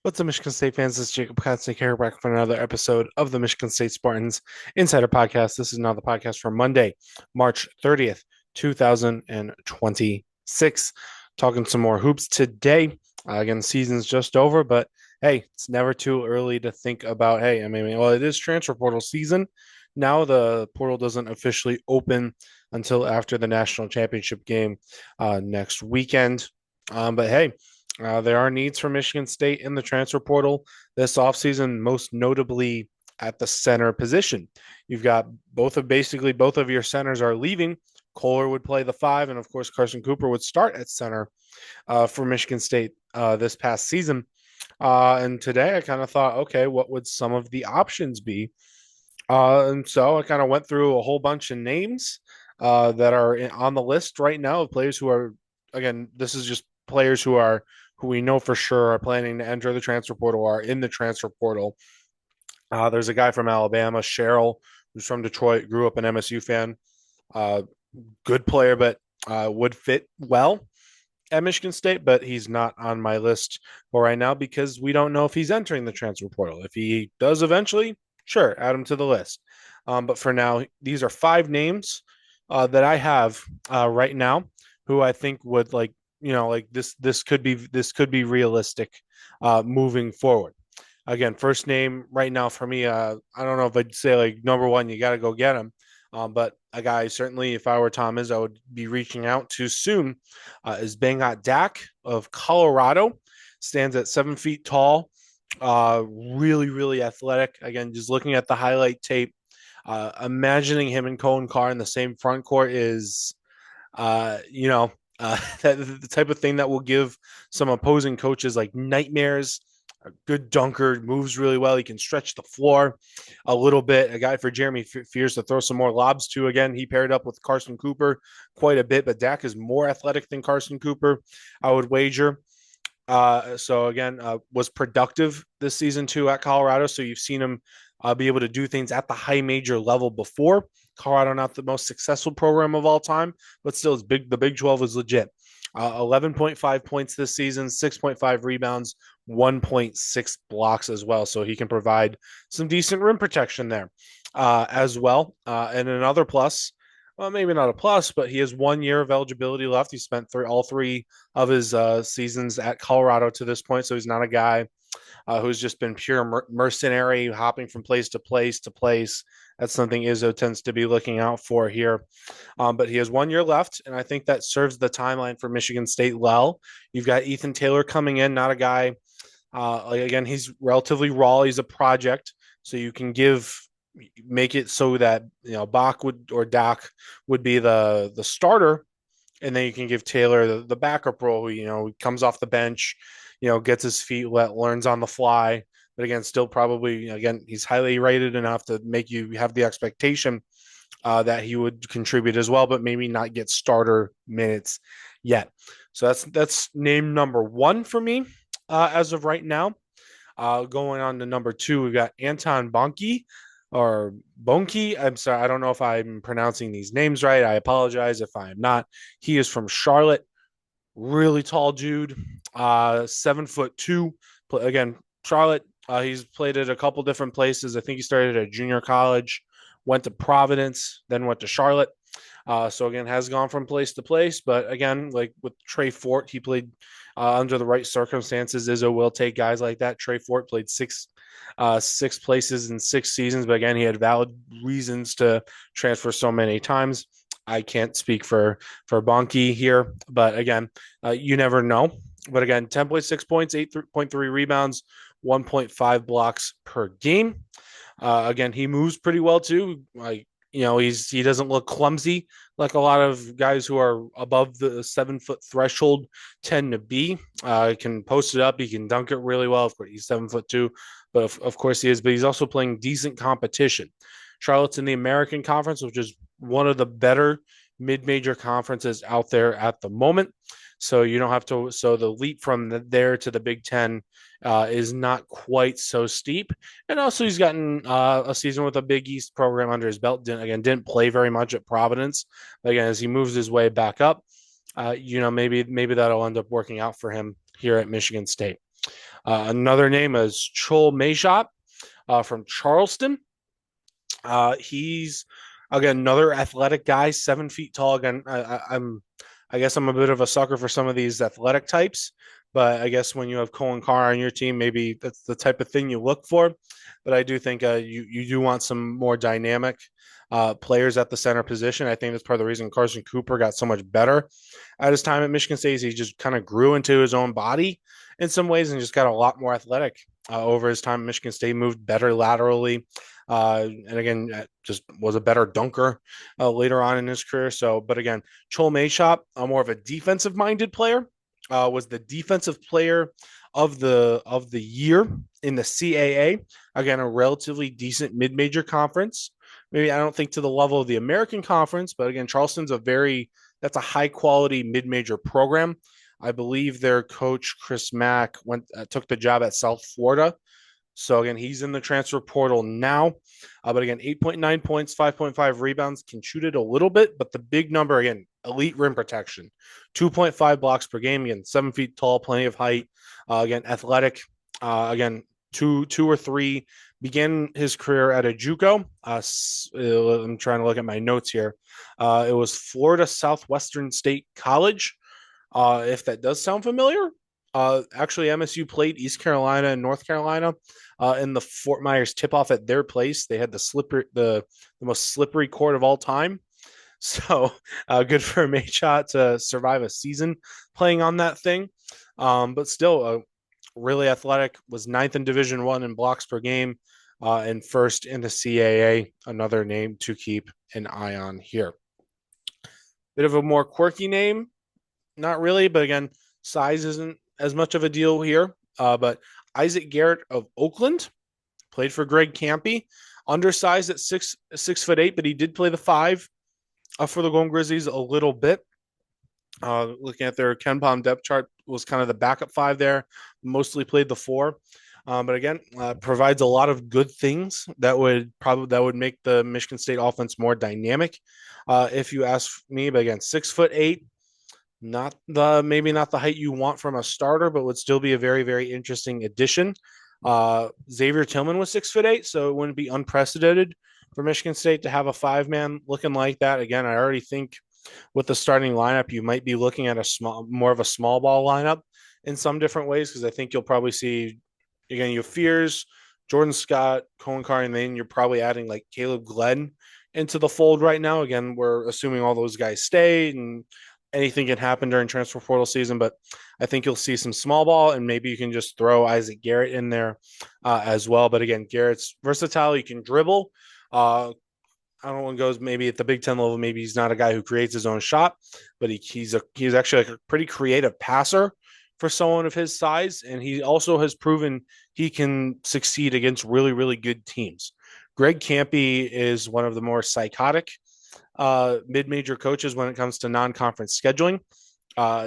What's up, Michigan State fans? This is Jacob Kotzek here back for another episode of the Michigan State Spartans Insider Podcast. This is now the podcast for Monday, March 30th, 2026. Talking some more hoops today. Again, the season's just over, but hey, it's never too early to think about, hey, well, it is transfer portal season. Now the portal doesn't officially open until after the national championship game next weekend. But hey, there are needs for Michigan State in the transfer portal this offseason, most notably at the center position. You've got basically both of your centers are leaving. Kohler would play the five, and of course, Carson Cooper would start at center for Michigan State this past season. And today I kind of thought, okay, what would some of the options be? And so I kind of went through a whole bunch of names that are on the list right now of players who are, again, this is just players who we know for sure are planning to enter the transfer portal, are in the transfer portal. There's a guy from Alabama, Sherrill, who's from Detroit, grew up an MSU fan. Uh, Good player, but would fit well at Michigan State, but he's not on my list for right now because we don't know if he's entering the transfer portal. If he does eventually, sure, add him to the list. But for now, these are five names that I have right now who I think would like this could be realistic moving forward. Again, first name right now for me, I don't know if I'd say like number one, you got to go get him. But a guy certainly, if I were Tom Izzo, I would be reaching out to soon is Bangat Dak of Colorado. Stands at 7 feet tall, really, really athletic. Again, just looking at the highlight tape, imagining him and Cohen Carr in the same front court is, uh, you know, the type of thing that will give some opposing coaches like nightmares. A good dunker, moves really well. He can stretch the floor a little bit. A guy for Jeremy Fears to throw some more lobs to. Again, he paired up with Carson Cooper quite a bit, but Dak is more athletic than Carson Cooper, I would wager. So again, was productive this season too at Colorado. So you've seen him be able to do things at the high major level before. Colorado not the most successful program of all time, but still, it's big. The Big 12 is legit. 11.5 points this season, 6.5 rebounds, 1.6 blocks as well. So he can provide some decent rim protection there as well. And another plus, well, maybe not a plus, but he has 1 year of eligibility left. He spent all three of his seasons at Colorado to this point. So he's not a guy who's just been pure mercenary, hopping from place to place to place. That's something Izzo tends to be looking out for here. But he has 1 year left, and I think that serves the timeline for Michigan State well. You've got Ethan Taylor coming in, not a guy. Again, he's relatively raw. He's a project, so you can make it so that Bach would or Doc would be the starter, and then you can give Taylor the backup role. Who comes off the bench, gets his feet wet, learns on the fly. But again, still probably again he's highly rated enough to make you have the expectation that he would contribute as well, but maybe not get starter minutes yet. So that's name number one for me as of right now. Going on to number two, we've got Anton Bonke or Bonke. I'm sorry, I don't know if I'm pronouncing these names right. I apologize if I am not. He is from Charlotte. Really tall dude, 7'2". Again, Charlotte. He's played at a couple different places. I think he started at junior college, went to Providence, then went to Charlotte. So again, has gone from place to place. But again, like with Trey Fort, he played under the right circumstances. Izzo will take guys like that. Trey Fort played six places in 6 seasons, but again, he had valid reasons to transfer so many times. I can't speak for Bonke here, but again, you never know. But again, 10.6 points, 8.3 rebounds, 1.5 blocks per game. Again, he moves pretty well too. Like he doesn't look clumsy like a lot of guys who are above the 7 foot threshold tend to be. He can post it up. He can dunk it really well. Of course, he's 7'2", but of course he is. But he's also playing decent competition. Charlotte's in the American Conference, which is one of the better mid-major conferences out there at the moment. So you don't have to. So the leap from there to the Big Ten is not quite so steep. And also, he's gotten a season with a Big East program under his belt. Didn't play very much at Providence. Again, as he moves his way back up, maybe that'll end up working out for him here at Michigan State. Another name is Chol Mejot from Charleston. He's again another athletic guy, 7 feet tall. Again, I guess I'm a bit of a sucker for some of these athletic types, but I guess when you have Colin Carr on your team, maybe that's the type of thing you look for. But I do think you do want some more dynamic players at the center position. I think that's part of the reason Carson Cooper got so much better at his time at Michigan State. He just kind of grew into his own body in some ways and just got a lot more athletic over his time at Michigan State. Moved better laterally, and again, just was a better dunker later on in his career. So, but again, Chol Mayshop, more of a defensive minded player, was the defensive player of the year in the CAA. Again, a relatively decent mid major conference. Maybe I don't think to the level of the American Conference, but again, Charleston's that's a high quality mid major program. I believe their coach Chris Mack took the job at South Florida, so again, he's in the transfer portal now. But again, 8.9 points, 5.5 rebounds, can shoot it a little bit, but the big number again, elite rim protection, 2.5 blocks per game. Again, 7 feet tall, plenty of height. Again, athletic. Again, two or three. Began his career at a JUCO. I'm trying to look at my notes here. It was Florida Southwestern State College. If that does sound familiar, actually MSU played East Carolina and North Carolina in the Fort Myers tip-off at their place. They had the most slippery court of all time. So good for Mayshot to survive a season playing on that thing. But still, really athletic. Was ninth in Division One in blocks per game, and first in the CAA. Another name to keep an eye on here. Bit of a more quirky name, not really, but again, size isn't as much of a deal here. But Isaac Garrett of Oakland played for Greg Campy, undersized at 6'8", but he did play the 5 for the Golden Grizzlies a little bit. Looking at their KenPom depth chart, was kind of the backup 5 there, mostly played the 4. But again, provides a lot of good things that would make the Michigan State offense more dynamic, if you ask me. But again, 6'8", maybe not the height you want from a starter, but would still be a very, very interesting addition. Xavier Tillman was 6'8", so it wouldn't be unprecedented for Michigan State to have a 5-man looking like that. Again, I already think with the starting lineup, you might be looking at more of a small ball lineup in some different ways, because I think you'll probably see, again, your Fears, Jordan Scott, Colin Carr, and then you're probably adding like Caleb Glenn into the fold right now. Again, we're assuming all those guys stay and anything can happen during transfer portal season, but I think you'll see some small ball, and maybe you can just throw Isaac Garrett in there as well. But again, Garrett's versatile. You can dribble. I don't know when goes maybe at the Big Ten level. Maybe he's not a guy who creates his own shot, but he's actually like a pretty creative passer for someone of his size, and he also has proven he can succeed against really, really good teams. Greg Campy is one of the more psychotic mid-major coaches when it comes to non-conference scheduling.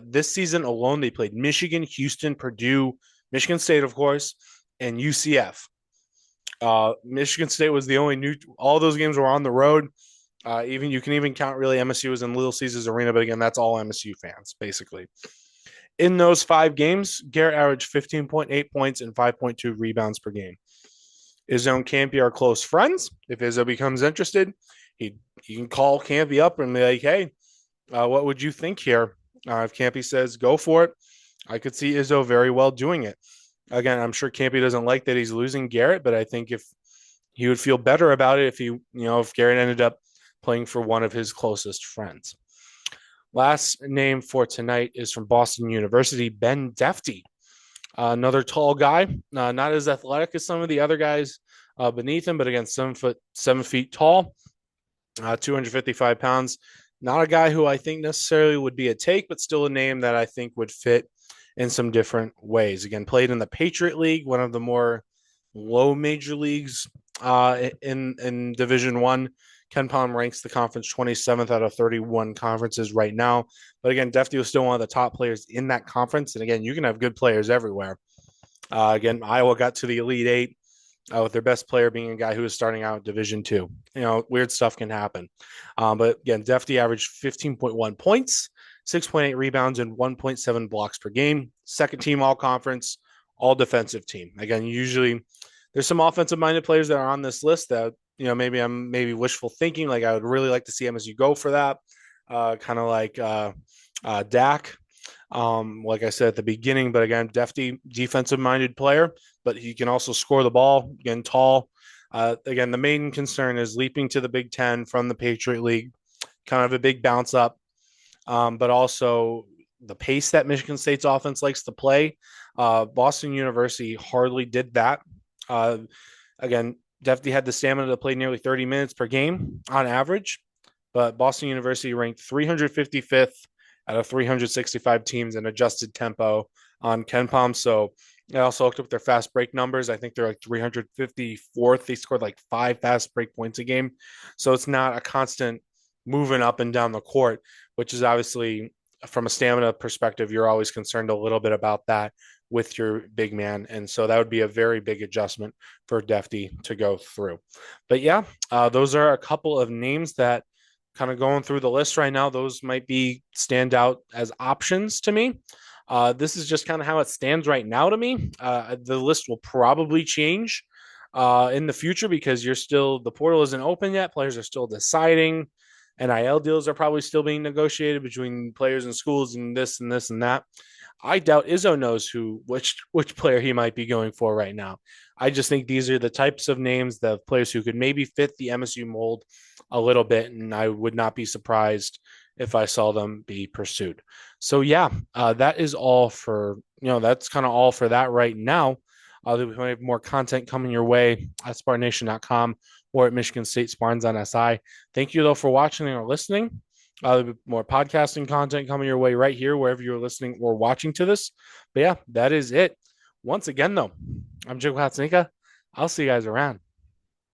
This season alone, they played Michigan, Houston, Purdue, Michigan State, of course, and UCF. Michigan State was the only all those games were on the road. You can even count really MSU was in Little Caesars Arena, but again, that's all MSU fans, basically. In those 5 games, Garrett averaged 15.8 points and 5.2 rebounds per game. Izzo and Campy are close friends. If Izzo becomes interested, he can call Campy up and be like, hey, what would you think here? If Campy says go for it, I could see Izzo very well doing it. Again, I'm sure Campy doesn't like that he's losing Garrett, but I think if he would feel better about it if Garrett ended up playing for one of his closest friends. Last name for tonight is from Boston University, Ben Defty. Another tall guy, not as athletic as some of the other guys beneath him, but again, 7 feet tall, 255 pounds. Not a guy who I think necessarily would be a take, but still a name that I think would fit in some different ways. Again, played in the Patriot League, one of the more low major leagues in Division One. KenPom ranks the conference 27th out of 31 conferences right now. But again, Defty was still one of the top players in that conference. And again, you can have good players everywhere. Again, Iowa got to the Elite Eight with their best player being a guy who was starting out Division Two. Weird stuff can happen. But again, Defty averaged 15.1 points, 6.8 rebounds, and 1.7 blocks per game. Second team all conference, all defensive team. Again, usually there's some offensive minded players that are on this list that, maybe I'm maybe wishful thinking. Like I would really like to see MSU go for that. Kind of like Dak. Like I said at the beginning, but again, defensive minded player, but he can also score the ball, again, tall. Again, the main concern is leaping to the Big Ten from the Patriot League, kind of a big bounce up, but also the pace that Michigan State's offense likes to play. Boston University hardly did that. Uh, Again, definitely had the stamina to play nearly 30 minutes per game on average, but Boston University ranked 355th out of 365 teams in adjusted tempo on KenPom. So I also looked up their fast break numbers. I think they're like 354th. They scored like 5 fast break points a game. So it's not a constant moving up and down the court, which is obviously from a stamina perspective, you're always concerned a little bit about that with your big man. And so that would be a very big adjustment for Defty to go through. But yeah, those are a couple of names that kind of going through the list right now. Those might be stand out as options to me. This is just kind of how it stands right now to me. The list will probably change in the future because the portal isn't open yet. Players are still deciding. NIL deals are probably still being negotiated between players and schools and this and this and that. I doubt Izzo knows which player he might be going for right now. I just think these are the types of names, the players who could maybe fit the MSU mold a little bit, and I would not be surprised if I saw them be pursued. So yeah, that is all for that's kind of all for that right now. We might have more content coming your way at SpartanNation.com or at Michigan State Spartans on SI. Thank you though for watching or listening. There'll be more podcasting content coming your way right here, wherever you're listening or watching to this. But yeah, that is it. Once again, though, I'm Joe Hatzanika. I'll see you guys around.